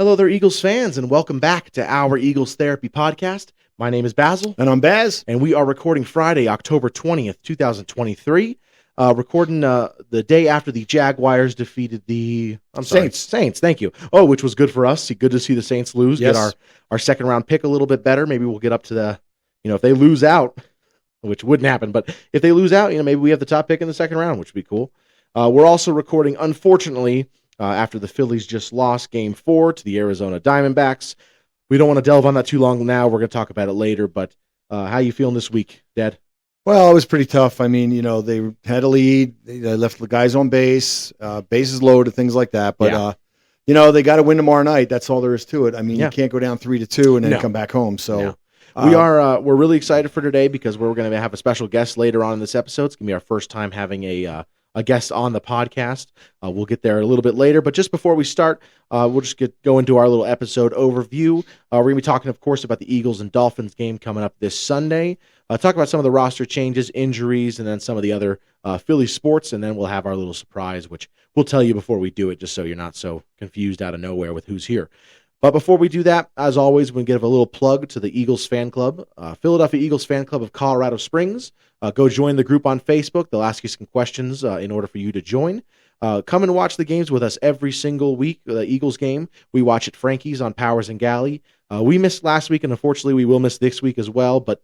Hello there, Eagles fans, and welcome back to our Eagles Therapy Podcast. My name is Basil. And I'm Baz. And we are recording Friday, October 20th, 2023. Recording the day after the Jaguars defeated the Saints, thank you. Oh, which was good for us. Good to see the Saints lose. Yes. Get our second round pick a little bit better. Maybe we'll get up to the, if they lose out, which wouldn't happen, but if they lose out, maybe we have the top pick in the second round, which would be cool. We're also recording, unfortunately, after the Phillies just lost Game 4 to the Arizona Diamondbacks. We don't want to delve on that too long now. We're going to talk about it later, but how you feeling this week, Dad? Well, it was pretty tough. I mean, they had a lead. They left the guys on base, bases loaded, things like that. But, they got to win tomorrow night. That's all there is to it. I mean, you can't go down 3-2 and then come back home. So we're really excited for today because we're going to have a special guest later on in this episode. It's going to be our first time having a guest on the podcast. We'll get there a little bit later, but just before we start, we'll just go into our little episode overview. We're going to be talking, of course, about the Eagles and Dolphins game coming up this Sunday. Talk about some of the roster changes, injuries, and then some of the other Philly sports, and then we'll have our little surprise, which we'll tell you before we do it, just so you're not so confused out of nowhere with who's here. But before we do that, as always, we're going to give a little plug to the Eagles Fan Club, Philadelphia Eagles Fan Club of Colorado Springs. Go join the group on Facebook. They'll ask you some questions in order for you to join. Come and watch the games with us every single week. The Eagles game, we watch at Frankie's on Powers and Galley. We missed last week, and unfortunately, we will miss this week as well, but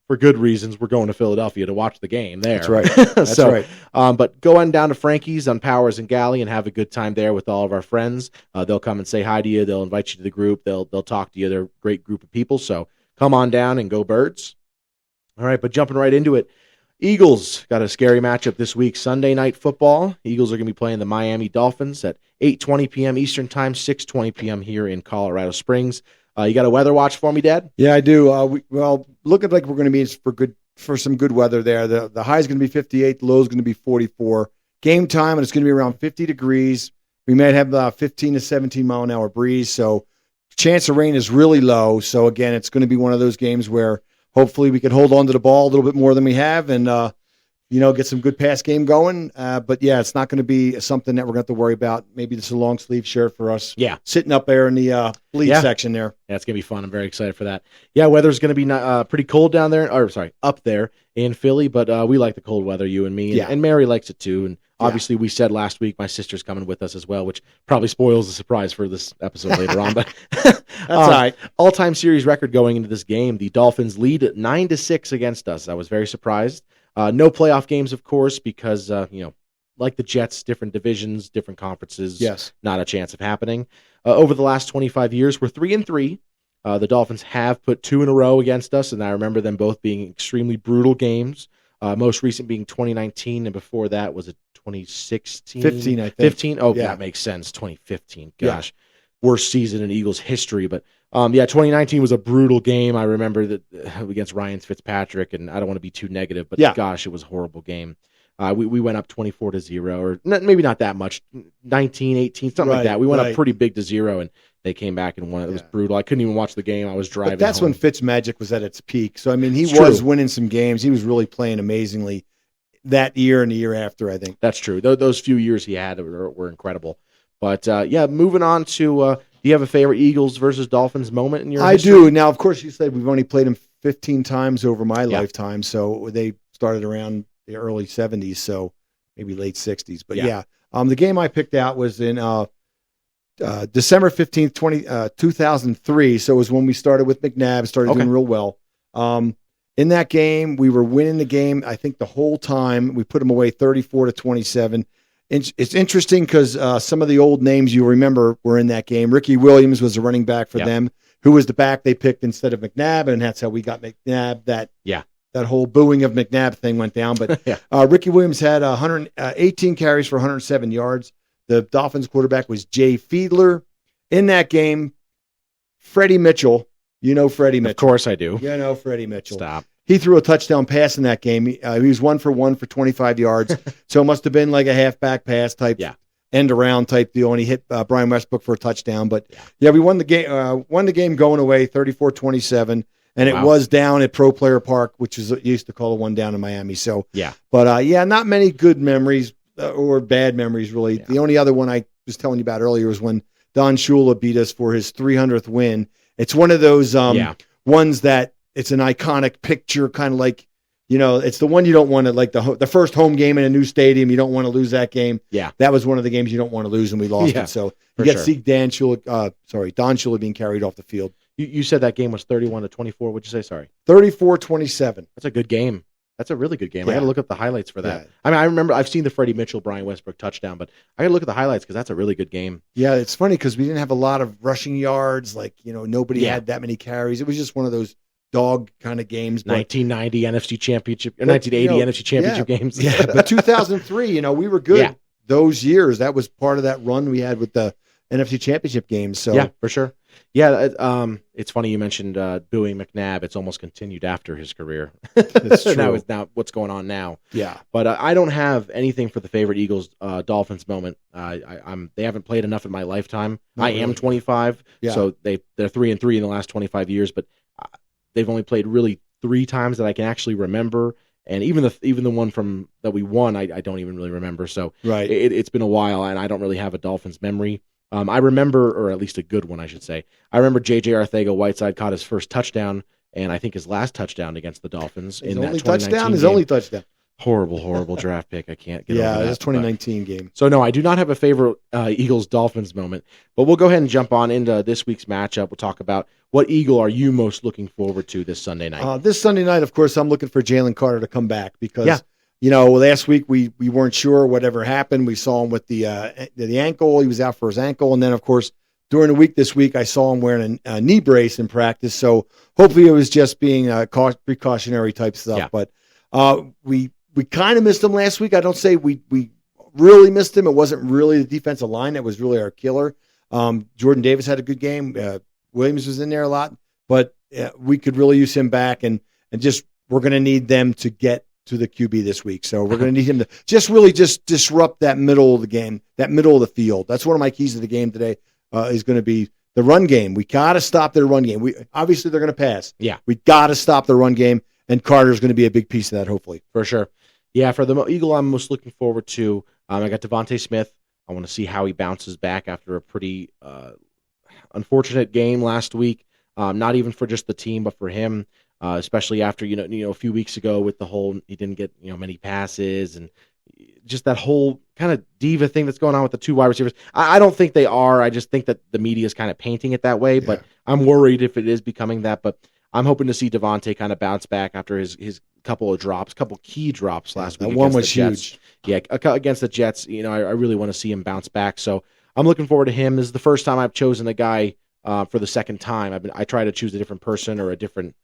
for good reasons. We're going to Philadelphia to watch the game there. That's right. That's right. But go on down to Frankie's on Powers and Galley and have a good time there with all of our friends. They'll come and say hi to you. They'll invite you to the group. They'll talk to you. They're a great group of people. So come on down and go Birds. All right, but jumping right into it. Eagles got a scary matchup this week. Sunday Night Football. Eagles are going to be playing the Miami Dolphins at 8:20 p.m. Eastern Time, 6:20 p.m. here in Colorado Springs. You got a weather watch for me, Dad? Yeah, I do. Looking like we're going to be for some good weather there. The high is going to be 58. The low is going to be 44. Game time, and it's going to be around 50 degrees. We might have a 15 to 17 mile an hour breeze. So chance of rain is really low. So again, it's going to be one of those games where hopefully we can hold on to the ball a little bit more than we have and, get some good pass game going. But, yeah, it's not going to be something that we're going to have to worry about. Maybe this is a long-sleeve shirt for us sitting up there in the bleed section there. Yeah, it's going to be fun. I'm very excited for that. Yeah, weather's going to be pretty cold down there, up there in Philly, but we like the cold weather, you and me, and Mary likes it too. And obviously we said last week my sister's coming with us as well, which probably spoils the surprise for this episode later on. But that's all right. All-time series record going into this game, the Dolphins lead 9-6 against us. I was very surprised. No playoff games, of course, because, like the Jets, different divisions, different conferences, not a chance of happening. Over the last 25 years, we're 3-3. The Dolphins have put 2 in a row against us, and I remember them both being extremely brutal games. Most recent being 2019, and before that was it 2016? 15, I think. 15? Oh, that makes sense. 2015. Gosh, worst season in Eagles history, but 2019 was a brutal game. I remember that against Ryan Fitzpatrick, and I don't want to be too negative, but gosh, it was a horrible game. We went up 24-0, or maybe not that much, 19-18, something like that. We went up pretty big to 0, and they came back and won. It was brutal. I couldn't even watch the game. I was driving. But that's home. when Fitzmagic was at its peak. So I mean, he was winning some games. He was really playing amazingly that year and the year after, I think. That's true. Those few years he had were incredible. But moving on to. Do you have a favorite Eagles versus Dolphins moment in your history? I do. Now, of course, you said we've only played them 15 times over my lifetime, so they started around the early 70s, so maybe late 60s. But the game I picked out was in December 15th, 2003, so it was when we started with McNabb, doing real well. In that game, we were winning the game, I think, the whole time. We put them away 34-27. It's interesting because some of the old names you remember were in that game. Ricky Williams was the running back for them, who was the back they picked instead of McNabb, and that's how we got McNabb. That whole booing of McNabb thing went down. But Ricky Williams had 118 carries for 107 yards. The Dolphins quarterback was Jay Fiedler. In that game, Freddie Mitchell, Freddie Mitchell. Of course I do. Freddie Mitchell. Stop. He threw a touchdown pass in that game. He was 1 for 1 for 25 yards. So it must have been like a halfback pass type, end around type deal. And he hit Brian Westbrook for a touchdown. But we won the game going away 34-27. And it was down at Pro Player Park, which is used to call the one down in Miami. So but not many good memories or bad memories really. The only other one I was telling you about earlier was when Don Shula beat us for his 300th win. It's one of those ones that it's an iconic picture, kind of like, it's the one you don't want to, like the first home game in a new stadium. You don't want to lose that game. Yeah. That was one of the games you don't want to lose, and we lost it. So you got to see Don Shula being carried off the field. You said that game was 31-24. What'd you say? Sorry. 34-27. That's a good game. That's a really good game. I got to look up the highlights for that. Yeah. I mean, I remember I've seen the Freddie Mitchell, Brian Westbrook touchdown, but I got to look at the highlights because that's a really good game. Yeah, it's funny because we didn't have a lot of rushing yards. Like, nobody had that many carries. It was just one of those dog kind of games. 1990 NFC Championship, or 1980 NFC Championship games. Yeah, but 2003, we were good those years. That was part of that run we had with the NFC Championship games. So yeah, for sure. Yeah, it's funny you mentioned booing McNabb. It's almost continued after his career. That's true. now what's going on now. Yeah. But I don't have anything for the favorite Eagles Dolphins moment. They haven't played enough in my lifetime. I am 25, so they're 3-3 in the last 25 years, but they've only played really 3 times that I can actually remember. And even the one from that we won, I don't even really remember. So it's been a while, and I don't really have a Dolphins memory. I remember, or at least a good one, I should say. I remember J.J. Arcega-Whiteside caught his first touchdown, and I think his last touchdown against the Dolphins in that 2019 game. His only touchdown. Horrible draft pick. I can't get over that. Yeah, it was 2019 game. So, no, I do not have a favorite Eagles-Dolphins moment, but we'll go ahead and jump on into this week's matchup. We'll talk about what Eagle are you most looking forward to this Sunday night? This Sunday night, of course, I'm looking for Jalen Carter to come back because last week we weren't sure whatever happened. We saw him with the ankle. He was out for his ankle. And then, of course, during the week this week, I saw him wearing a knee brace in practice. So hopefully it was just being precautionary type stuff. Yeah. But we kind of missed him last week. I don't say we really missed him. It wasn't really the defensive line that was really our killer. Jordan Davis had a good game. Williams was in there a lot. But we could really use him back. And just we're going to need them to get to the QB this week. So we're going to need him to just disrupt that middle of the game, that middle of the field. That's one of my keys to the game today is going to be the run game. We got to stop their run game. Obviously they're going to pass. Yeah. We got to stop the run game, and Carter's going to be a big piece of that, hopefully. For sure. Yeah, for the Eagle I'm most looking forward to, I got Devontae Smith. I want to see how he bounces back after a pretty unfortunate game last week, not even for just the team, but for him. Especially after a few weeks ago with the whole he didn't get many passes and just that whole kind of diva thing that's going on with the 2 wide receivers. I don't think they are. I just think that the media is kind of painting it that way. But I'm worried if it is becoming that. But I'm hoping to see Devontae kind of bounce back after his couple key drops last week. That one was huge. Yeah, against the Jets. I really want to see him bounce back. So I'm looking forward to him. This is the first time I've chosen a guy for the second time. I try to choose a different person or a different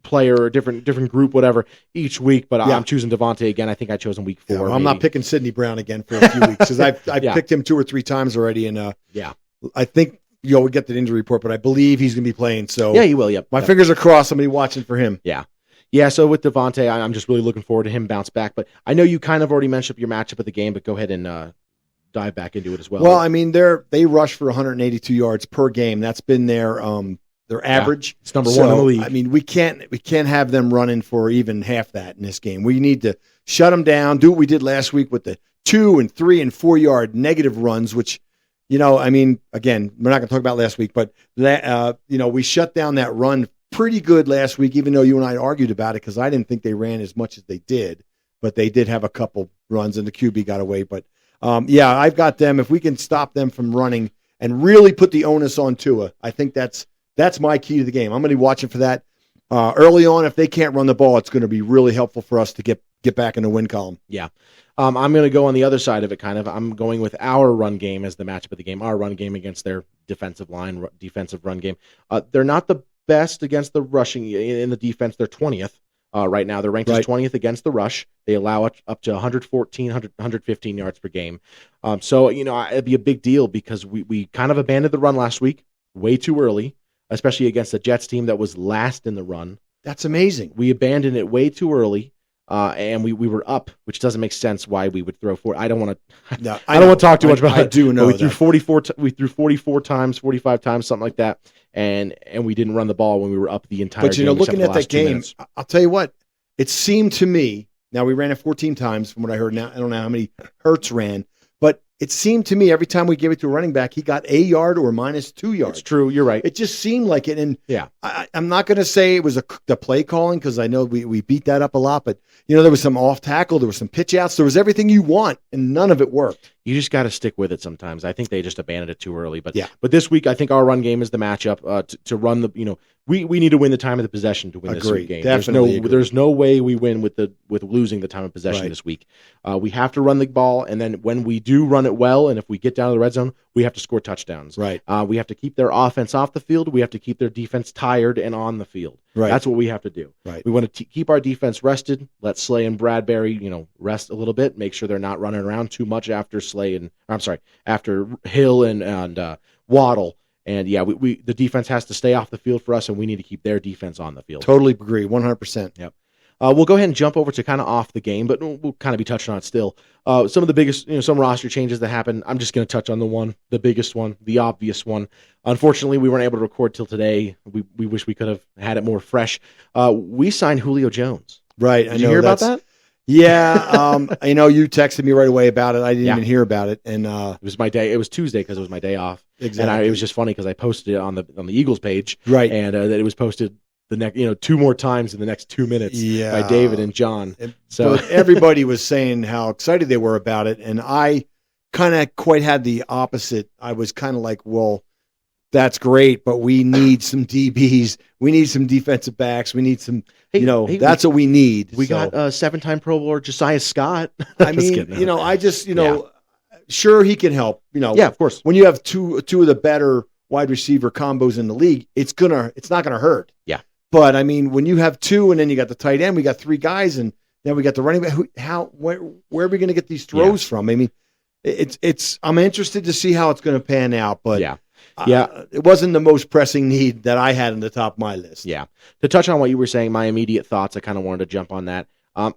player or different group, whatever, each week. But I'm choosing Devontae again. I think I chose him week 4. I'm not picking Sidney Brown again for a few weeks because I've picked him 2 or 3 times already. And I think we get the injury report, but I believe he's going to be playing. So yeah, he will. Yep. My fingers are crossed. Somebody watching for him. Yeah. So with Devontae, I'm just really looking forward to him bounce back. But I know you kind of already mentioned your matchup of the game, but go ahead and dive back into it as well. Well, I mean, they rush for 182 yards per game. That's been their average. It's number 1 in the league. I mean, we can't have them running for even half that in this game. We need to shut them down. Do what we did last week with the 2 and 3 and 4 yard negative runs, which, I mean, again, we're not going to talk about last week, but that, we shut down that run pretty good last week, even though you and I argued about it because I didn't think they ran as much as they did, but they did have a couple runs and the QB got away. But I've got them. If we can stop them from running and really put the onus on Tua, I think that's my key to the game. I'm going to be watching for that early on. If they can't run the ball, it's going to be really helpful for us to get back in the win column. Yeah. I'm going to go on the other side of it, kind of. I'm going with our run game as the matchup of the game, our run game against their defensive line, defensive run game. They're not the best against the rushing in the defense. They're 20th right now. They're ranked as 20th against the rush. They allow up to 115 yards per game. So, it'd be a big deal because we kind of abandoned the run last week way too early, especially against the Jets team that was last in the run. That's amazing. We abandoned it way too early, and we were up, which doesn't make sense why we would throw 4. I don't want to. I don't want to talk too much about it. I do know we threw 44. We threw 44 times, 45 times, something like that, and we didn't run the ball when we were up the entire. But game, looking at that game, I'll tell you what. It seemed to me. Now we ran it 14 times from what I heard. Now I don't know how many Hurts ran, but it seemed to me every time we gave it to a running back, he got a yard or minus 2 yards. It's true. You're right. It just seemed like it. And yeah, I'm not going to say it was the play calling because I know we beat that up a lot, but there was some off tackle, there was some pitch outs, there was everything you want, and none of it worked. You just got to stick with it sometimes. I think they just abandoned it too early. But yeah. But this week, I think our run game is the matchup to run the. We need to win the time of the possession to win this game. There's no way we win with losing the time of possession this week. We have to run the ball, and then when we do run it well, and if we get down to the red zone, we have to score touchdowns. Right. We have to keep their offense off the field. We have to keep their defense tired and on the field. Right. That's what we have to do. Right. We want to keep our defense rested. Let Slay and Bradbury, rest a little bit. Make sure they're not running around too much after after Hill and Waddle. And the defense has to stay off the field for us, and we need to keep their defense on the field. Totally agree, 100%. Yep. We'll go ahead and jump over to kind of off the game, but we'll kind of be touching on it still. Some of the biggest, some roster changes that happened. I'm just going to touch on the biggest one, the obvious one. Unfortunately, we weren't able to record till today. We wish we could have had it more fresh. We signed Julio Jones. Right. Did you hear about that? Yeah. You texted me right away about it. I didn't even hear about it. And it was my day. It was Tuesday because it was my day off. Exactly. And it was just funny because I posted it on the Eagles page. Right. And that it was posted the next, 2 more times in the next 2 minutes by David and John. But everybody was saying how excited they were about it. And I kind of quite had the opposite. I was kind of like, well, that's great, but we need some DBs. We need some defensive backs. We need some, that's what we need. We got a 7-time Pro Bowler, Josiah Scott. I mean, sure, he can help. Yeah, of course. When you have two of the better wide receiver combos in the league, it's not gonna hurt. Yeah. But I mean, when you have 2 and then you got the tight end, we got 3 guys, and then we got the running back. Where are we going to get these throws from? I mean, it's. I'm interested to see how it's going to pan out, but it wasn't the most pressing need that I had in the top of my list. Yeah. To touch on what you were saying, my immediate thoughts, I kind of wanted to jump on that.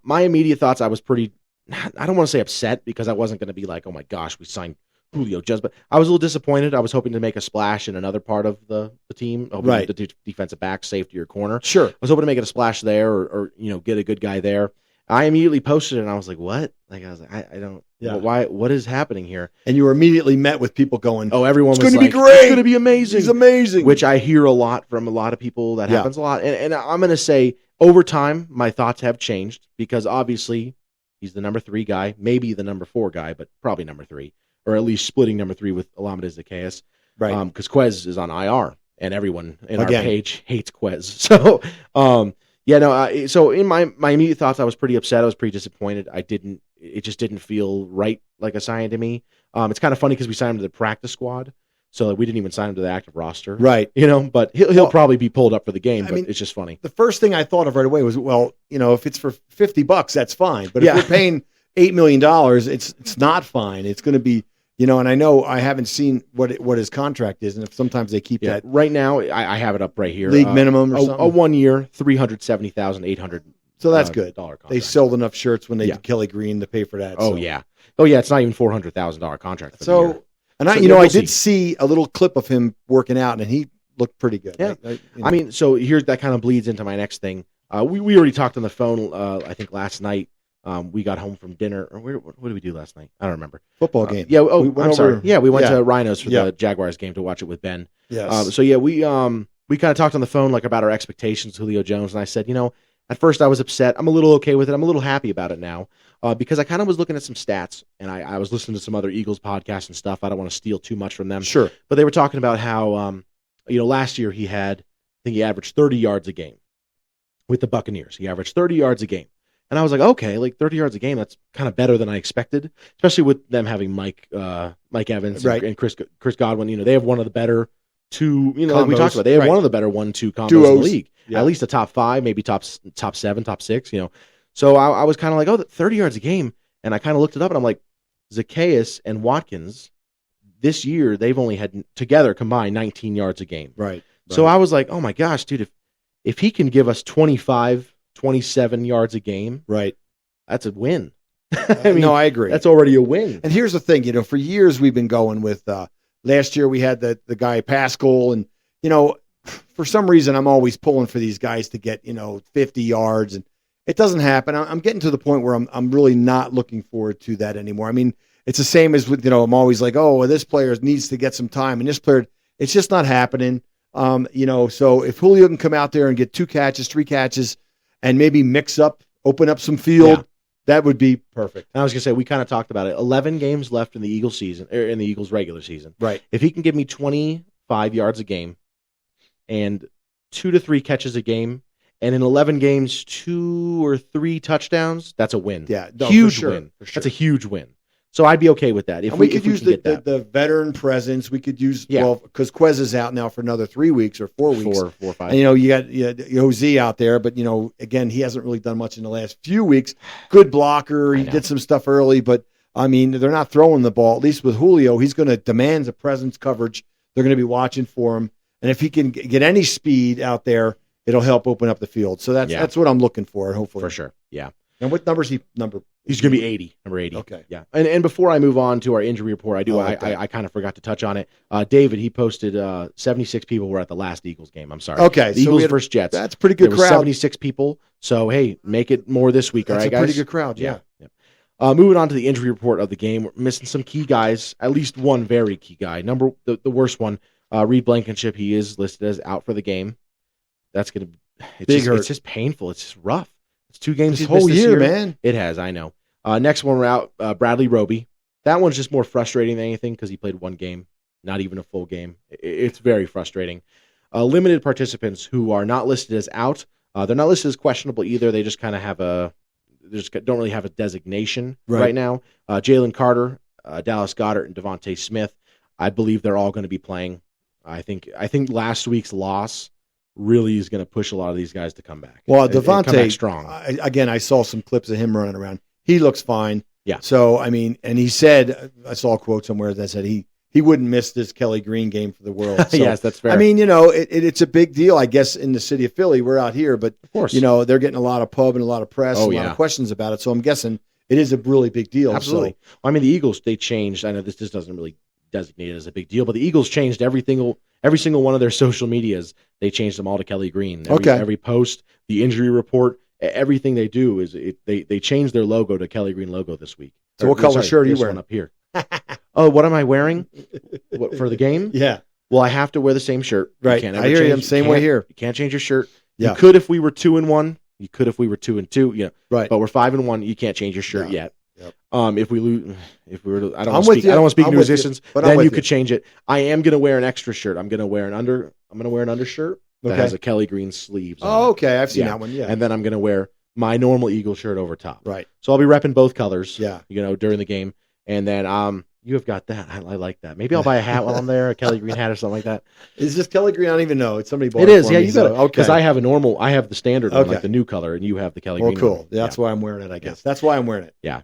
My immediate thoughts, I was pretty. I don't want to say upset because I wasn't going to be like, oh my gosh, we signed Julio Jones, but I was a little disappointed. I was hoping to make a splash in another part of the team, right? The defensive back, safety, or corner. Sure, I was hoping to make it a splash there, or get a good guy there. I immediately posted it, and I was like, "What?" Like I was like, "I don't. Yeah. Why? What is happening here?" And you were immediately met with people going, "Oh, everyone was going to like, be great. It's going to be amazing. He's amazing." Which I hear a lot from a lot of people. That happens a lot, and I'm going to say over time, my thoughts have changed because obviously he's the number 3 guy, maybe the number 4 guy, but probably number 3. Or at least splitting number 3 with Alameda Zacchaeus. Right. Because Quez is on IR, and everyone in our page hates Quez. So, so in my immediate thoughts, I was pretty upset. I was pretty disappointed. It just didn't feel right like a sign to me. It's kind of funny because we signed him to the practice squad. So we didn't even sign him to the active roster. Right. But he'll probably be pulled up for the game, but it's just funny. The first thing I thought of right away was, if it's for $50, that's fine. But if we're paying $8 million, it's not fine. It's going to be, and I know I haven't seen what his contract is, and if sometimes they keep that. Right now, I have it up right here. League minimum or something? A 1 year, $370,800. So that's good. Contract. They sold enough shirts when they did Kelly Green to pay for that. Oh, yeah. It's not even $400,000 contract for the year. And I did see a little clip of him working out, and he looked pretty good. Yeah. So here's that kind of bleeds into my next thing. We already talked on the phone, I think last night. We got home from dinner. Or what did we do last night? I don't remember. Football game. I'm sorry. Yeah, we went to Rhinos for the Jaguars game to watch it with Ben. Yes. We kind of talked on the phone about our expectations, Julio Jones, and I said, at first I was upset. I'm a little okay with it. I'm a little happy about it now because I kind of was looking at some stats, and I was listening to some other Eagles podcasts and stuff. I don't want to steal too much from them. Sure. But they were talking about how, last year he averaged 30 yards a game with the Buccaneers. He averaged 30 yards a game. And I was like, okay, 30 yards a game, that's kind of better than I expected, especially with them having Mike Evans and Chris Godwin. They have one of the better 2, like we talked about. They have one of the better 1-2 combos in the league. Yeah. At least a top 5, maybe top 7, top 6, So I was kind of like, 30 yards a game. And I kind of looked it up, and I'm like, Zacchaeus and Watkins, this year, they've only had together combined 19 yards a game. Right. So I was like, oh my gosh, dude, if he can give us 27 yards a game. Right. That's a win. No, I agree. That's already a win. And here's the thing, for years we've been going with, last year we had the guy Pascal, and, for some reason I'm always pulling for these guys to get, 50 yards, and it doesn't happen. I'm getting to the point where I'm really not looking forward to that anymore. I mean, it's the same as with, I'm always like, oh, well, this player needs to get some time, and this player, it's just not happening. So if Julio can come out there and get 2 catches, 3 catches, and maybe open up some field, that would be perfect. And I was going to say, we kind of talked about it. 11 games left in the Eagles season, or in the Eagles regular season. Right. If he can give me 25 yards a game and 2 to 3 catches a game, and in 11 games, 2 or 3 touchdowns, that's a win. Yeah. No, huge for sure, win. For sure. That's a huge win. So I'd be okay with that. If we could if we use can get that. the veteran presence. We could use, because Quez is out now for another 3 weeks or 4 weeks. 4 or 5. And, you got Jose out there, but, again, he hasn't really done much in the last few weeks. Good blocker. He did some stuff early, but, they're not throwing the ball. At least with Julio, he's going to demand a presence coverage. They're going to be watching for him. And if he can get any speed out there, it'll help open up the field. So that's what I'm looking for, hopefully. For sure, yeah. And what number is he? He's going to be 80, number 80. Okay. Yeah. And before I move on to our injury report, I kind of forgot to touch on it. David, he posted 76 people were at the last Eagles game. I'm sorry. Okay. The Eagles versus Jets. That's a pretty good there crowd. 76 people. So, hey, make it more this week, all right, guys? That's a pretty good crowd, yeah. Moving on to the injury report of the game, we're missing some key guys, at least one very key guy. The worst one, Reed Blankenship, he is listed as out for the game. That's going to it's just painful. It's just rough. It's 2 games this whole year, man. It has, I know. Next one we're out, Bradley Roby. That one's just more frustrating than anything because he played 1 game, not even a full game. It's very frustrating. Limited participants who are not listed as out. They're not listed as questionable either. They just kind of don't really have a designation right now. Jalen Carter, Dallas Goedert, and Devontae Smith. I believe they're all going to be playing. I think last week's loss really is going to push a lot of these guys to come back. Well, Devontae, come back strong. I saw some clips of him running around. He looks fine. Yeah. So, and he said, I saw a quote somewhere that said he wouldn't miss this Kelly Green game for the world. So, yes, that's fair. It's a big deal, I guess, in the city of Philly. We're out here, but, of course. They're getting a lot of pub and a lot of press, and a lot of questions about it. So I'm guessing it is a really big deal. Absolutely. So. The Eagles, they changed. I know this doesn't really designate it as a big deal, but the Eagles changed every single one of their social medias. They changed them all to Kelly Green. Every post, the injury report, everything they do is they changed their logo to Kelly Green logo this week. So what color shirt are you wearing? Up here. Oh, what am I wearing? For the game? Yeah. Well, I have to wear the same shirt. Right. I hear you. Same way here. You can't change your shirt. Yeah. You could if we were 2-1. You could if we were 2-2. Right. But we're 5-1. You can't change your shirt yet. Yep. If we lose, I don't want to speak to musicians. Then you could change it. I am going to wear an extra shirt. I'm going to wear an undershirt that has a Kelly Green sleeves. Oh, okay. I've seen that one. Yeah. And then I'm going to wear my normal Eagle shirt over top. Right. So I'll be repping both colors. Yeah. During the game, and then you have got that. I like that. Maybe I'll buy a hat while I'm there, a Kelly Green hat or something like that. Is this Kelly Green? I don't even know. It's somebody bought it. Is. For yeah, me, you got it. Okay. Because I have the standard one, like the new color, and you have the Kelly Green. Oh, cool. One. That's why I'm wearing it. I guess that's why I'm wearing it. Yeah.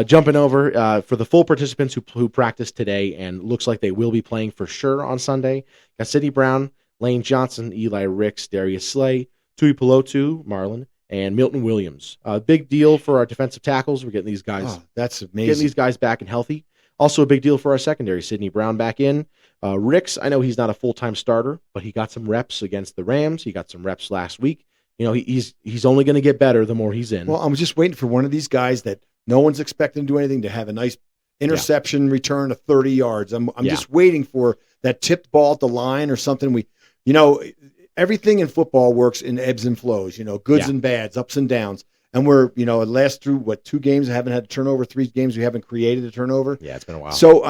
Jumping over for the full participants who practiced today and looks like they will be playing for sure on Sunday. Got Sidney Brown, Lane Johnson, Eli Ricks, Darius Slay, Tui Pelotu, Marlon, and Milton Williams. Big deal for our defensive tackles. We're getting these guys. Oh, that's amazing. Getting these guys back and healthy. Also a big deal for our secondary. Sidney Brown back in. Ricks, I know he's not a full-time starter, but he got some reps against the Rams. He got some reps last week. He's only going to get better the more he's in. Well, I'm just waiting for one of these guys that no one's expecting to do anything to have a nice interception return of 30 yards. I'm just waiting for that tipped ball at the line or something. Everything in football works in ebbs and flows, goods and bads, ups and downs. And we're, last through 2 games, I haven't had a turnover, 3 games we haven't created a turnover. Yeah, it's been a while. So,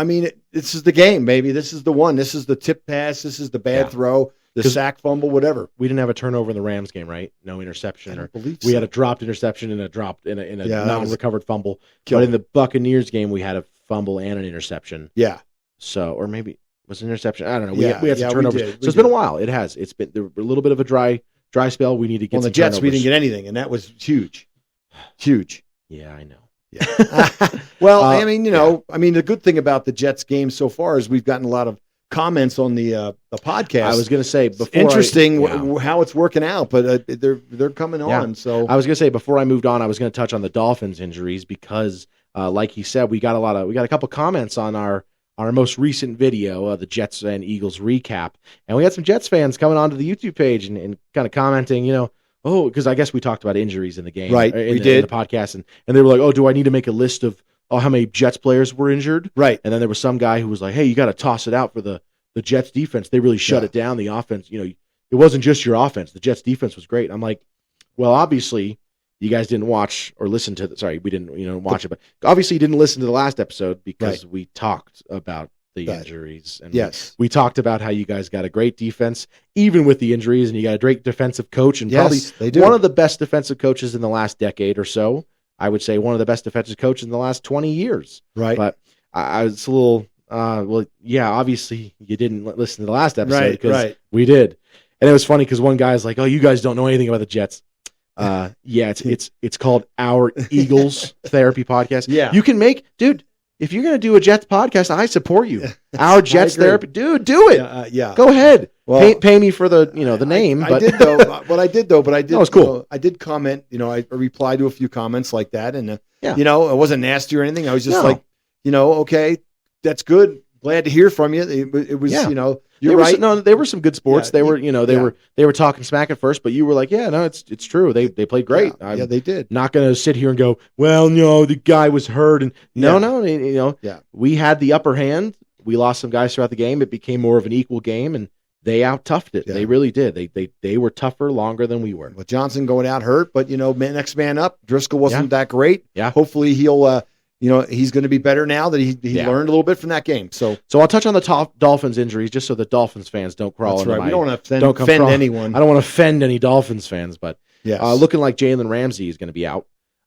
this is the game, baby. This is the one. This is the tip pass. This is the bad throw, the sack fumble, whatever. We didn't have a turnover in the Rams game, right? No interception. We had a dropped interception and a non-recovered fumble. But in the Buccaneers game, we had a fumble and an interception. Yeah. So, or maybe it was an interception. I don't know. We had some turnovers. It's been a while. It has. It's been a little bit of a dry spell. We need to get some the Jets, turnovers. we didn't get anything, and that was huge. Huge. Yeah, I know. Yeah. Well, the good thing about the Jets game so far is we've gotten a lot of comments on the podcast. I was going to say before interesting how it's working out, but they're coming on. So I was going to say before I moved on, I was going to touch on the Dolphins injuries because, like he said, we got a couple comments on our most recent video, the Jets and Eagles recap, and we had some Jets fans coming onto the YouTube page and kind of commenting, because I guess we talked about injuries in the game, right? In the podcast, and they were like, "Oh, do I need to make a list of how many Jets players were injured. Right. And then there was some guy who was like, hey, you got to toss it out for the Jets defense. They really shut it down. The offense, it wasn't just your offense. The Jets defense was great. I'm like, well, obviously you guys didn't watch or listen to we didn't watch it, but obviously you didn't listen to the last episode because we talked about the injuries. And we talked about how you guys got a great defense, even with the injuries, and you got a great defensive coach, and probably one of the best defensive coaches in the last decade or so. I would say one of the best defensive coaches in the last 20 years. Right. But I was a little, obviously you didn't listen to the last episode because we did. And it was funny because one guy's like, oh, you guys don't know anything about the Jets. It's called Our Eagles Therapy Podcast. Yeah. You can dude, if you're going to do a Jets podcast, I support you. Our Jets Therapy. Dude, do it. Go ahead. Well, pay me for the name. I did though. That was cool. I did comment. I replied to a few comments like that, and it wasn't nasty or anything. I was just okay, that's good. Glad to hear from you. It was you're right. They were some good sports. They were they were talking smack at first, but you were like, it's true. They played great. Yeah, they did. Not going to sit here and go, well, no, the guy was hurt, and we had the upper hand. We lost some guys throughout the game. It became more of an equal game, and they out-toughed it. Yeah. They really did. They were tougher longer than we were. Well, Johnson going out hurt, but next man up. Driscoll wasn't that great. Yeah. Hopefully he'll he's going to to be better now that he learned a little bit from that game. So I'll touch on the top Dolphins injuries just so the Dolphins fans don't crawl into We don't want to offend anyone. I don't want to offend any Dolphins fans, but looking like Jalen Ramsey is going to be out.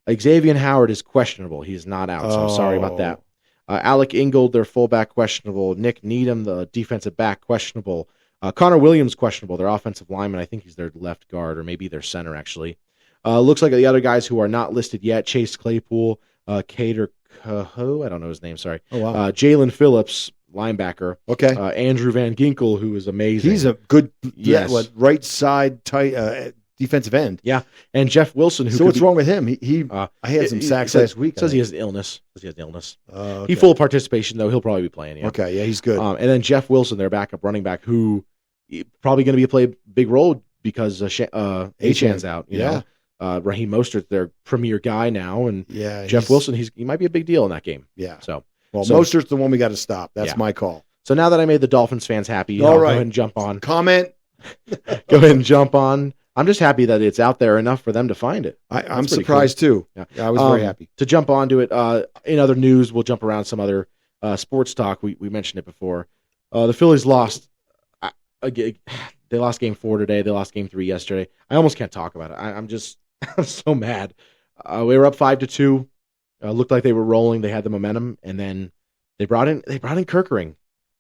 Xavier Howard is questionable. He's not out, so I'm sorry about that. Alec Ingold, their fullback, questionable. Nick Needham, the defensive back, questionable. Connor Williams, questionable. Their offensive lineman, I think he's their left guard or maybe their center, actually. Looks like the other guys who are not listed yet, Chase Claypool, Cater Cahoe, I don't know his name, sorry. Oh, wow. Jalen Phillips, linebacker. Okay. Andrew Van Ginkel, who is amazing. He's a good right side tight defensive end. Yeah. And Jeff Wilson. What's wrong with him? I had some sacks last week. Says he has illness. Okay. He full participation, though. He'll probably be playing. Yeah. Okay, yeah, he's good. And then Jeff Wilson, their backup running back, who probably going to play a big role because Achan's out. You know? Raheem Mostert, their premier guy now, and Jeff Wilson, he might be a big deal in that game. Yeah. So Mostert's the one we got to stop. That's my call. So now that I made the Dolphins fans happy, go ahead and jump on. Comment. Go ahead and jump on. I'm just happy that it's out there enough for them to find it. I'm surprised too. Yeah, I was very happy. To jump onto it, in other news, we'll jump around some other sports talk. We mentioned it before. The Phillies lost. They lost game 4 today. They lost game 3 yesterday. I almost can't talk about it. I'm so mad. We were up 5-2. Looked like they were rolling. They had the momentum, and then they brought in Kirkering,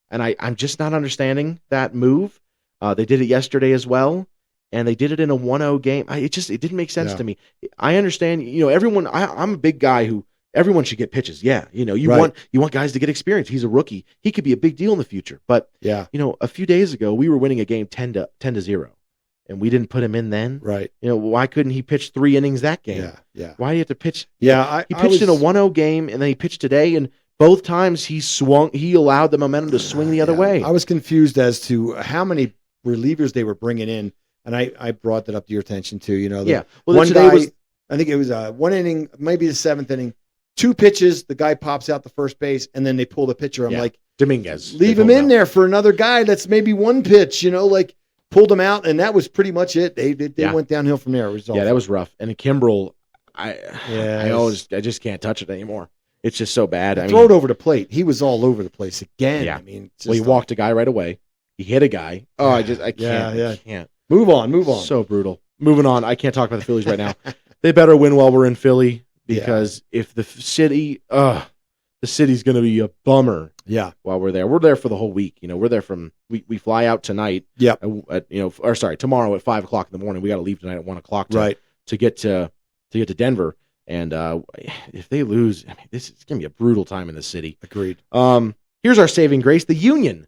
and I'm just not understanding that move. They did it yesterday as well. And they did it in a 1-0 game. It didn't make sense to me. I understand, everyone. I'm a big guy who everyone should get pitches. Yeah, you want guys to get experience. He's a rookie. He could be a big deal in the future. But a few days ago we were winning a game 10-0, and we didn't put him in then. Right. Why couldn't he pitch 3 innings that game? Yeah. Why do you have to pitch? Yeah, he pitched in a 1-0 game, and then he pitched today, and both times he allowed the momentum to swing the other way. I was confused as to how many relievers they were bringing in. And I brought that up to your attention too. Well, one guy, I think it was 1 inning, maybe the 7th inning, 2 pitches. The guy pops out the first base, and then they pull the pitcher. I'm like, Dominguez, leave him in there for another guy. That's maybe 1 pitch. Pulled him out, and that was pretty much it. They went downhill from there. That was rough. And Kimbrel, I just can't touch it anymore. It's just so bad. Throw it over the plate. He was all over the place again. Yeah. He walked a guy right away. He hit a guy. Oh, I can't. I can't. Move on. So brutal. Moving on. I can't talk about the Phillies right now. They better win while we're in Philly, because if the city's going to be a bummer. Yeah. While we're there, we're there for the whole week. We're there we fly out tonight. Yep. Tomorrow at 5:00 in the morning. We got to leave tonight at 1:00 to get to Denver. And if they lose, this is going to be a brutal time in the city. Agreed. Here's our saving grace: the Union.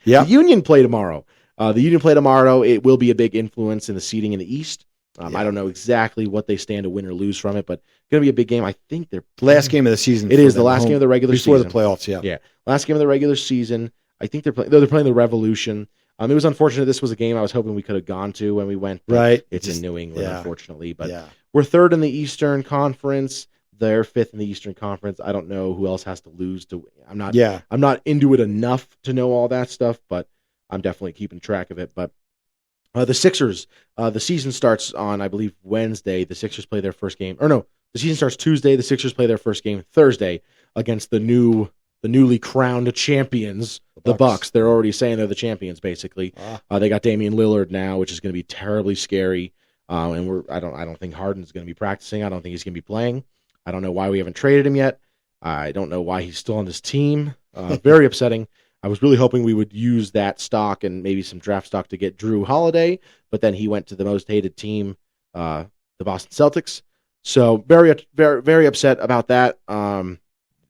Yeah. The Union play tomorrow. It will be a big influence in the seeding in the East. I don't know exactly what they stand to win or lose from it, but it's going to be a big game. I think they're last game of the season. It is the last game of the regular season before the playoffs. Yeah, last game of the regular season. I think they're playing the Revolution. It was unfortunate. This was a game I was hoping we could have gone to when we went. Right, it's in New England, unfortunately. But yeah. We're 3rd in the Eastern Conference. They're fifth in the Eastern Conference. I don't know who else has to lose to. I'm not. Yeah. I'm not into it enough to know all that stuff, but I'm definitely keeping track of it. But the Sixers, the season starts on, I believe, Wednesday. The Sixers play their first game. Or no, the season starts Tuesday. The Sixers play their first game Thursday against the newly crowned champions, the Bucks. They're already saying they're the champions, basically. They got Damian Lillard now, which is going to be terribly scary. And I don't think Harden's going to be practicing. I don't think he's going to be playing. I don't know why we haven't traded him yet. I don't know why he's still on this team. Very upsetting. I was really hoping we would use that stock and maybe some draft stock to get Drew Holiday, but then he went to the most hated team, the Boston Celtics. So very, very, very upset about that.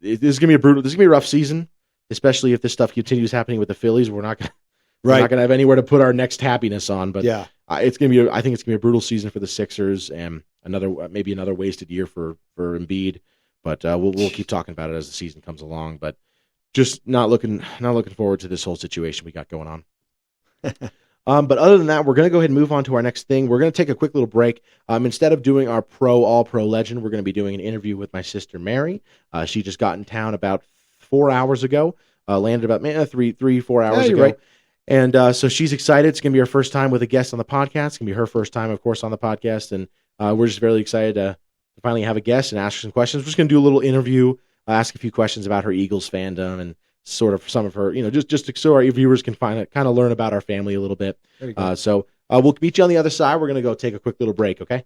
This is gonna be a rough season, especially if this stuff continues happening with the Phillies. We're not gonna have anywhere to put our next happiness on. But yeah, I think it's gonna be a brutal season for the Sixers and maybe another wasted year for Embiid. But we'll keep talking about it as the season comes along. But just not looking forward to this whole situation we got going on. But other than that, we're going to go ahead and move on to our next thing. We're going to take a quick little break. Instead of doing our all-pro legend, we're going to be doing an interview with my sister, Mary. She just got in town about 4 hours ago, landed about 4 hours ago. Right. And so she's excited. It's going to be her first time with a guest on the podcast. It's going to be her first time, of course, on the podcast. And we're just really excited to finally have a guest and ask her some questions. We're just going to do a little interview, ask a few questions about her Eagles fandom and sort of some of her, just so our viewers can kind of learn about our family a little bit. So we'll meet you on the other side. We're going to go take a quick little break, okay?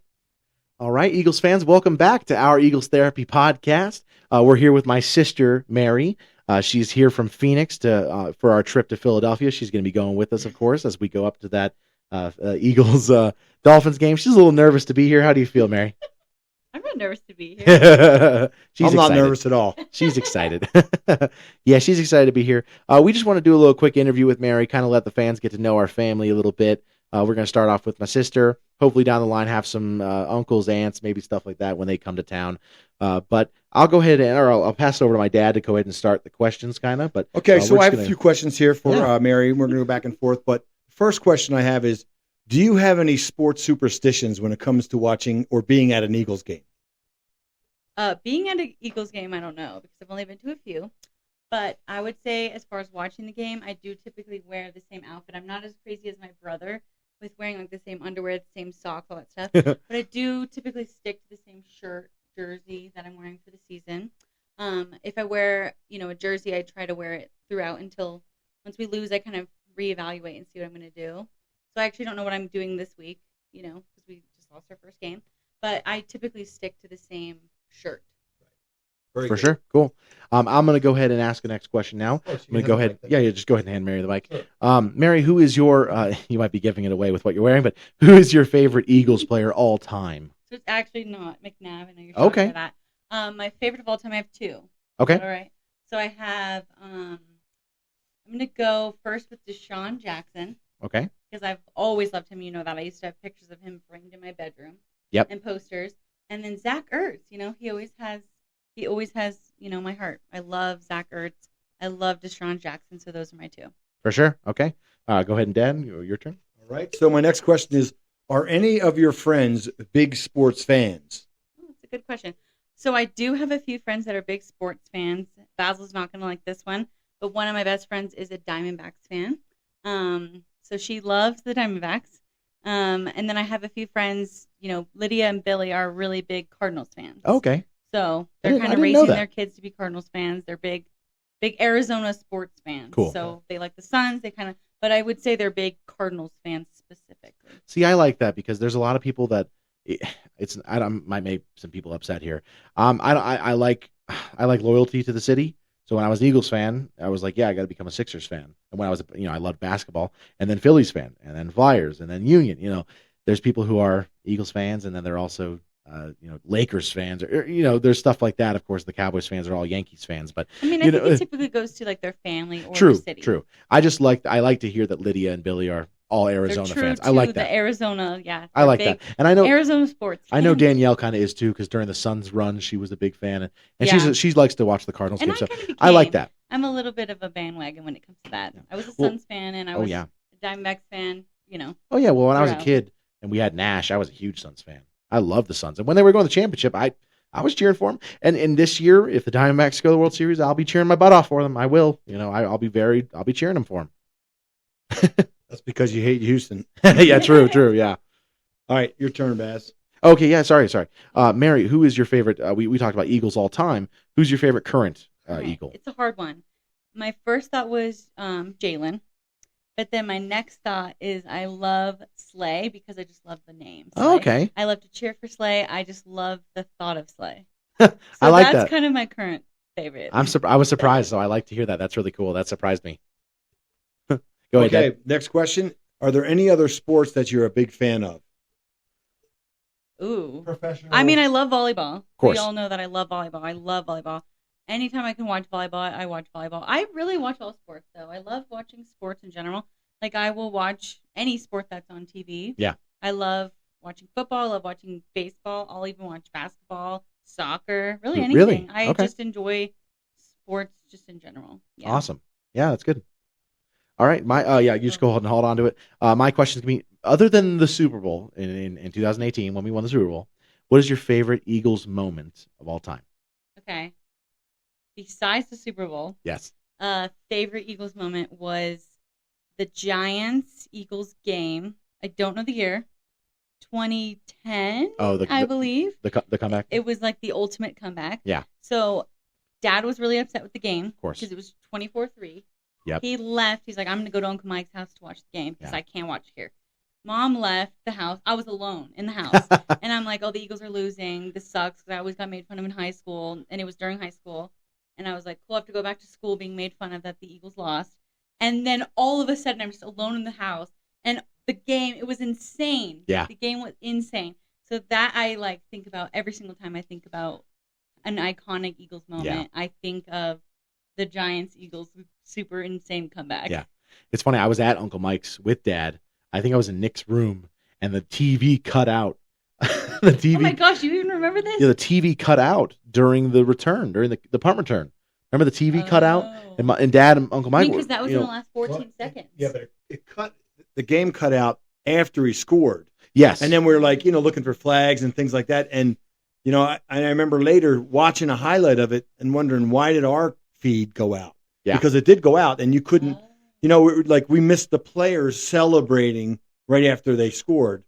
All right, Eagles fans, welcome back to our Eagles Therapy podcast. We're here with my sister, Mary. She's here from Phoenix for our trip to Philadelphia. She's going to be going with us, of course, as we go up to that Eagles Dolphins game. She's a little nervous to be here. How do you feel, Mary? I'm not nervous to be here. I'm not nervous at all. She's excited. Yeah, she's excited to be here. We just want to do a little quick interview with Mary, kind of let the fans get to know our family a little bit. We're going to start off with my sister. Hopefully down the line have some uncles, aunts, maybe stuff like that when they come to town. But I'll go ahead and I'll pass it over to my dad to go ahead and start the questions, kind of. But okay, so I have a few questions here for Mary. We're going to go back and forth. But the first question I have is, do you have any sports superstitions when it comes to watching or being at an Eagles game? Being at an Eagles game, I don't know, because I've only been to a few. But I would say as far as watching the game, I do typically wear the same outfit. I'm not as crazy as my brother with wearing like the same underwear, the same socks, all that stuff. But I do typically stick to the same shirt, jersey that I'm wearing for the season. If I wear, a jersey, I try to wear it throughout until once we lose, I kind of reevaluate and see what I'm going to do. So I actually don't know what I'm doing this week, because we just lost our first game. But I typically stick to the same shirt. For sure. Cool. I'm going to go ahead and ask the next question now. I'm going to go ahead. Just go ahead and hand Mary the mic. Sure. Mary, who is your, you might be giving it away with what you're wearing, but who is your favorite Eagles player all time? So it's actually not McNabb. I know you're talking about that. My favorite of all time, I have two. Okay. All right. So I have, I'm going to go first with Deshaun Jackson. Okay. Because I've always loved him. You know that. I used to have pictures of him framed in my bedroom. Yep. And posters. And then Zach Ertz, he always has, my heart. I love Zach Ertz. I love Deshaun Jackson. So those are my two. For sure. Okay. Go ahead and Dan, your turn. All right. So my next question is, are any of your friends big sports fans? Oh, that's a good question. So I do have a few friends that are big sports fans. Basil's not going to like this one, but one of my best friends is a Diamondbacks fan. So she loves the Diamondbacks. And then I have a few friends, Lydia and Billy are really big Cardinals fans. Okay. So they're kind of raising their kids to be Cardinals fans. They're big Arizona sports fans. Cool. So they like the Suns. But I would say they're big Cardinals fans specifically. See, I like that because there's a lot of people that might make some people upset here. I like loyalty to the city. So when I was an Eagles fan, I was like, I got to become a Sixers fan. And when I was, I loved basketball, and then Phillies fan, and then Flyers, and then Union. There's people who are Eagles fans, and then they're also, Lakers fans, or there's stuff like that. Of course, the Cowboys fans are all Yankees fans, but I think it typically goes to like their family or their city. True. I like to hear that Lydia and Billy are all Arizona fans. I like that. The Arizona, I like that. And I know Arizona sports. I know Danielle kind of is too, because during the Suns run, she was a big fan, and she likes to watch the Cardinals game. So I like that. I'm a little bit of a bandwagon when it comes to that. I was a Suns fan, and I was a Diamondbacks fan. Oh yeah. Well, when I was a kid and we had Nash, I was a huge Suns fan. I loved the Suns, and when they were going to the championship, I I was cheering for them. And this year, if the Diamondbacks go to the World Series, I'll be cheering my butt off for them. I will. I'll be cheering them for them. That's because you hate Houston. Yeah, true. Yeah. All right, your turn, Baz. Okay, yeah, sorry. Mary, who is your favorite? We talked about Eagles all time. Who's your favorite current Eagle? It's a hard one. My first thought was Jalen, but then my next thought is I love Slay because I just love the name. Slay. Oh, okay. I love to cheer for Slay. I just love the thought of Slay. I like that. That's kind of my current favorite. I was surprised, so I like to hear that. That's really cool. That surprised me. Go ahead. Okay, Dad. next question. Are there any other sports that you're a big fan of? Ooh. Professional. I mean, I love volleyball. Of course. We all know that I love volleyball. I love volleyball. Anytime I can watch volleyball, I watch volleyball. I really watch all sports, though. I love watching sports in general. Like, I will watch any sport that's on TV. Yeah. I love watching football. I love watching baseball. I'll even watch basketball, soccer, really anything. Really? I Okay. just enjoy sports just in general. Yeah. Awesome. Yeah, that's good. All right. You just go ahead and hold on to it. My question is going to be, other than the Super Bowl in 2018 when we won the Super Bowl, what is your favorite Eagles moment of all time? Okay. Besides the Super Bowl, Yes. favorite Eagles moment was the Giants-Eagles game. I don't know the year. 2010, I believe. The comeback? It was like the ultimate comeback. Yeah. So Dad was really upset with the game. Of course. Because it was 24-3. Yep. He left. He's like, I'm going to go to Uncle Mike's house to watch the game because Yeah. I can't watch it here. Mom left the house. I was alone in the house. And I'm like, oh, the Eagles are losing. This sucks because I always got made fun of in high school. And it was during high school. And I was like, cool, I have to go back to school being made fun of that the Eagles lost. And then all of a sudden, I'm just alone in the house. And the game, it was insane. Yeah. The game was insane. So that I think about every single time I think about an iconic Eagles moment. Yeah. I think of the Giants-Eagles super insane comeback. Yeah. It's funny. I was at Uncle Mike's with Dad. I think I was in Nick's room, and the TV cut out. The TV. Oh my gosh, you even remember this? Yeah, the TV cut out during the return, during the punt return. Remember the TV cut out, and Dad and Uncle Mike. Because that was in the last 14 seconds. Yeah, but it cut. The game cut out after he scored. Yes, and then we were looking for flags and things like that. And I remember later watching a highlight of it and wondering why did our feed go out? Yeah, because it did go out, and you couldn't. We missed the players celebrating right after they scored.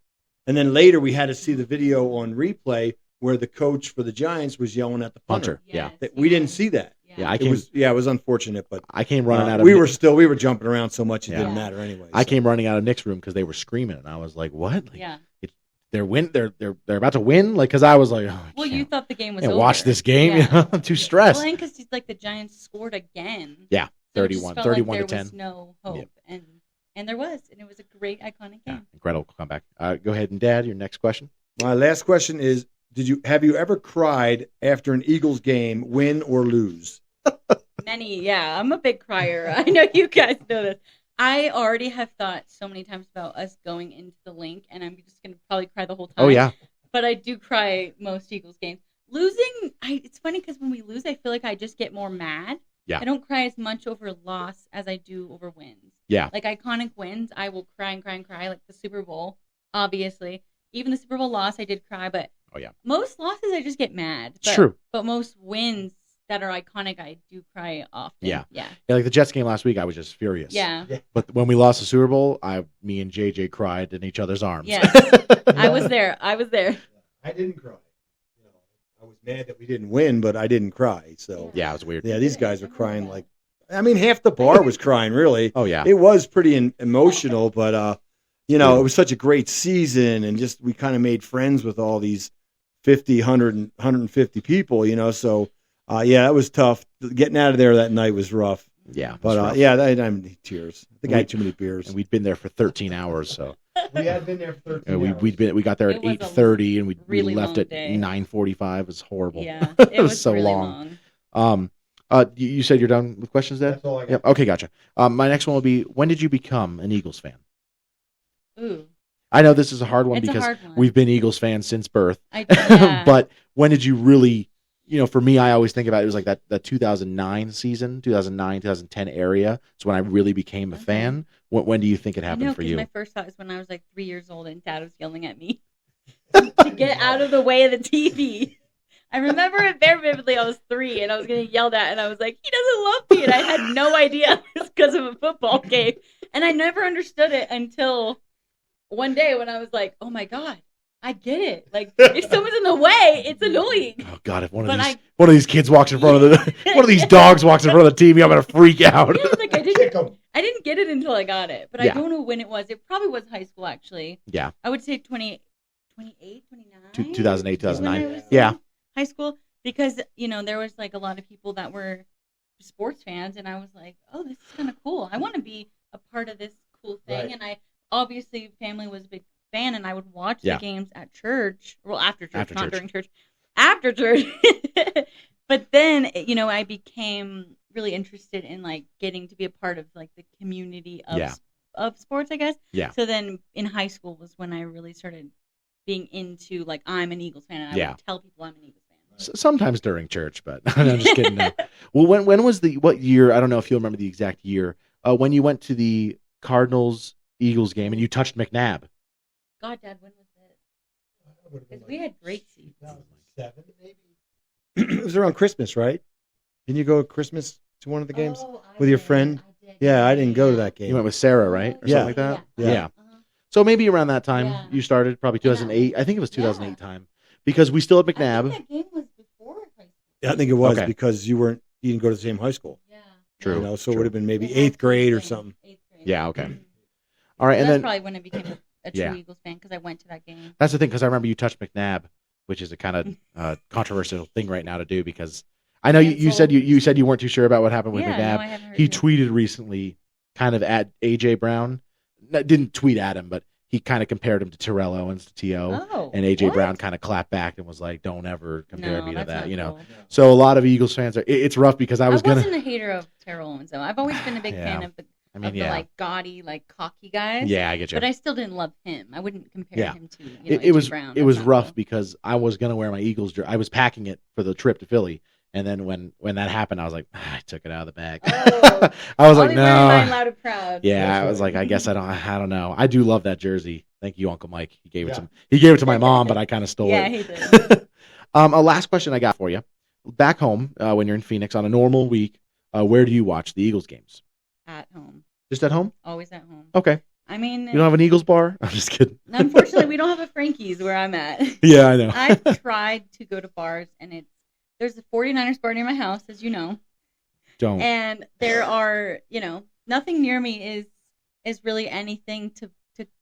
And then later we had to see the video on replay where the coach for the Giants was yelling at the punter. Yeah. We didn't see that. Yeah, it was unfortunate, but I came running out of we were jumping around so much it didn't matter anyway. I came running out of Nick's room because they were screaming, and I was like, "What? They're about to win!" Because I was like, "Oh, you thought the game was over. Watch this game. Yeah. I'm too stressed." Well, because the Giants scored again. Yeah, So 31 to 10. There was no hope, and there was, and it was a great iconic game. Yeah, incredible comeback. Go ahead, and Dad, your next question. My last question is: have you ever cried after an Eagles game, win or lose? Many, yeah. I'm a big crier. I know you guys know this. I already have thought so many times about us going into the link, and I'm just going to probably cry the whole time. Oh, yeah. But I do cry most Eagles games. Losing, it's funny because when we lose, I feel like I just get more mad. Yeah. I don't cry as much over loss as I do over wins. Yeah. Like iconic wins, I will cry and cry and cry. Like the Super Bowl, obviously. Even the Super Bowl loss, I did cry. But most losses, I just get mad. It's true. But most wins that are iconic, I do cry often. Yeah. Yeah. Like the Jets game last week, I was just furious. Yeah. But when we lost the Super Bowl, me and JJ cried in each other's arms. Yes. I was there. I didn't cry. I was mad that we didn't win, but I didn't cry. So yeah, it was weird. Yeah, these guys were crying half the bar was crying, really. Oh, yeah. It was pretty emotional, but, it was such a great season, and just we kind of made friends with all these 50, 100, 150 people, so, it was tough. Getting out of there that night was rough. Yeah. But, rough. I need tears. I think I had too many beers. And we'd been there for 13 hours, so. We had been there for 13 hours. We got there at 8:30, and we left at day. 9:45. It was horrible. Yeah. It was so really long. You said you're done with questions, Dad? That's all I got. Yep. Okay, gotcha. My next one will be, when did you become an Eagles fan? Ooh. I know this is a hard one It's a because hard one. we've been Eagles fans since birth. Yeah. But when did you really, for me, I always think about it was like that 2009 season, 2009, 2010 area. It's when I really became a fan. When do you think it happened for you? My first thought is when I was 3 years old and Dad was yelling at me to get out of the way of the TV. I remember it very vividly. I was 3 and I was getting yelled at and I was like, he doesn't love me. And I had no idea it was because of a football game. And I never understood it until one day when I was like, oh my God, I get it. Like, if someone's in the way, it's annoying. Oh God, if one of these kids walks in front of one of these dogs walks in front of the TV, I'm gonna freak out. Yeah, like I didn't get it until I got it. But I don't know when it was. It probably was high school, actually. Yeah. I would say 28, 29? 2008, 2009. Yeah. High school. Because, there was like a lot of people that were sports fans. And I was like, oh, this is kind of cool. I want to be a part of this cool thing. Right. And obviously, family was a big fan. And I would watch the games at church. Well, after church, not during church. After church. But then, I became really interested in like getting to be a part of like the community of sports, I guess. Yeah. So then in high school was when I really started being into like I'm an Eagles fan and I would tell people I'm an Eagles fan. Sometimes during church, but I'm just kidding. No. Well, when was what year? I don't know if you'll remember the exact year when you went to the Cardinals Eagles game and you touched McNabb. God, Dad, when was this? Because we had great seats. 2007, maybe. It was around Christmas, right? Didn't you go to Christmas to one of the games with your friend? Yeah, I didn't go to that game. You went with Sarah, right? Or something like that? Yeah. So maybe around that time you started, probably 2008. I think it was 2008 time. Because we still had McNabb. I think that game was before high school. Yeah, I think it was because you didn't go to the same high school. Yeah. True. So it would have been maybe 8th grade or something. 8th grade. Yeah, okay. All right, so and that's then probably when I became a true Eagles fan because I went to that game. That's the thing, because I remember you touched McNabb, which is a kind of controversial thing right now to do because I know you said you weren't too sure about what happened with McNabb. No, I haven't heard he tweeted recently, kind of at AJ Brown. Didn't tweet at him, but he kind of compared him to Terrell Owens to T.O. And AJ Brown kind of clapped back and was like, "Don't ever compare me to that," Cool. So a lot of Eagles fans it's rough because I wasn't a hater of Terrell Owens though. I've always been a big fan of the like gaudy, like cocky guys. Yeah, I get you. But I still didn't love him. I wouldn't compare him to it was Brown. It was rough because I was gonna wear my Eagles jersey. I was packing it for the trip to Philly. And then when that happened, I was like, I took it out of the bag. Oh, I was like, no. Loud and proud. Yeah, I was like, I guess I don't know. I do love that jersey. Thank you, Uncle Mike. He gave it to my mom, but I kind of stole it. Yeah, he did. A last question I got for you. Back home, when you're in Phoenix on a normal week, where do you watch the Eagles games? At home. Just at home? Always at home. Okay. I mean, you don't have an Eagles bar? I'm just kidding. Unfortunately, we don't have a Frankie's where I'm at. Yeah, I know. I've tried to go to bars, and there's a 49ers bar near my house, as you know. Don't. And there are, nothing near me is really anything to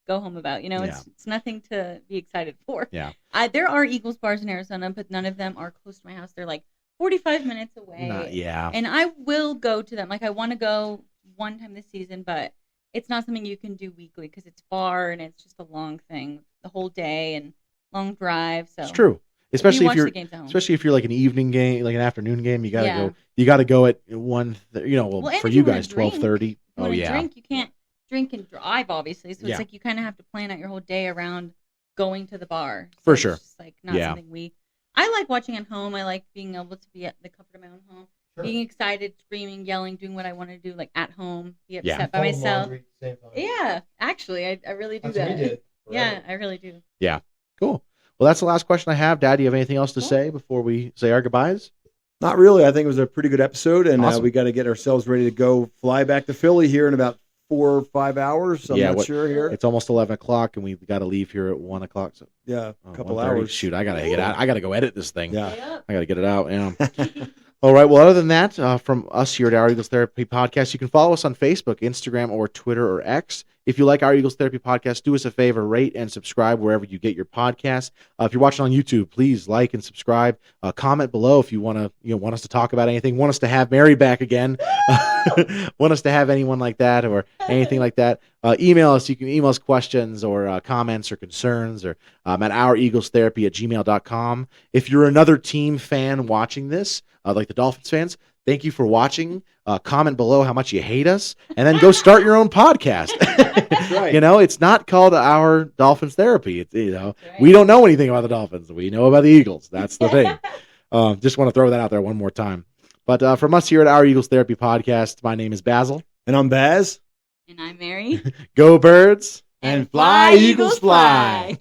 go home about. It's nothing to be excited for. Yeah. There are Eagles bars in Arizona, but none of them are close to my house. They're like 45 minutes away. Yeah. And I will go to them. Like I want to go one time this season, but it's not something you can do weekly because it's far and it's just a long thing, the whole day and long drive. So it's true. Especially if you're like an evening game, like an afternoon game, you gotta go. You gotta go at 1. For you guys, 12:30. Oh yeah. Drink, you can't drink and drive, obviously. So it's like you kind of have to plan out your whole day around going to the bar. So for sure. It's just like not something I like watching at home. I like being able to be at the comfort of my own home, being excited, screaming, yelling, doing what I want to do, like at home, be upset by myself. Laundry, same time. Yeah, actually, I really do that. What we did. Yeah, I really do. Yeah, cool. Well, that's the last question I have. Dad, do you have anything else to say before we say our goodbyes? Not really. I think it was a pretty good episode, and we got to get ourselves ready to go fly back to Philly here in about 4 or 5 hours. I'm not sure here. It's almost 11 o'clock, and we've got to leave here at 1 o'clock. So, a couple hours. Shoot, I got to get out. I got to go edit this thing. Yeah. I got to get it out. Yeah. All right. Well, other than that, from us here at Our Eagles Therapy Podcast, you can follow us on Facebook, Instagram, or Twitter or X. If you like Our Eagles Therapy Podcast, do us a favor, rate and subscribe wherever you get your podcasts. If you're watching on YouTube, please like and subscribe. Comment below if you want us to talk about anything, want us to have Mary back again, want us to have anyone like that or anything like that. Email us. You can email us questions or comments or concerns or at oureaglestherapy@gmail.com. If you're another team fan watching this, like the Dolphins fans, thank you for watching. Comment below how much you hate us, and then go start your own podcast. Right. It's not called Our Dolphins Therapy. It's, we don't know anything about the Dolphins. We know about the Eagles. That's the thing. Just want to throw that out there one more time. But from us here at Our Eagles Therapy Podcast, my name is Basil. And I'm Baz. And I'm Mary. Go Birds. And fly, Eagles, fly.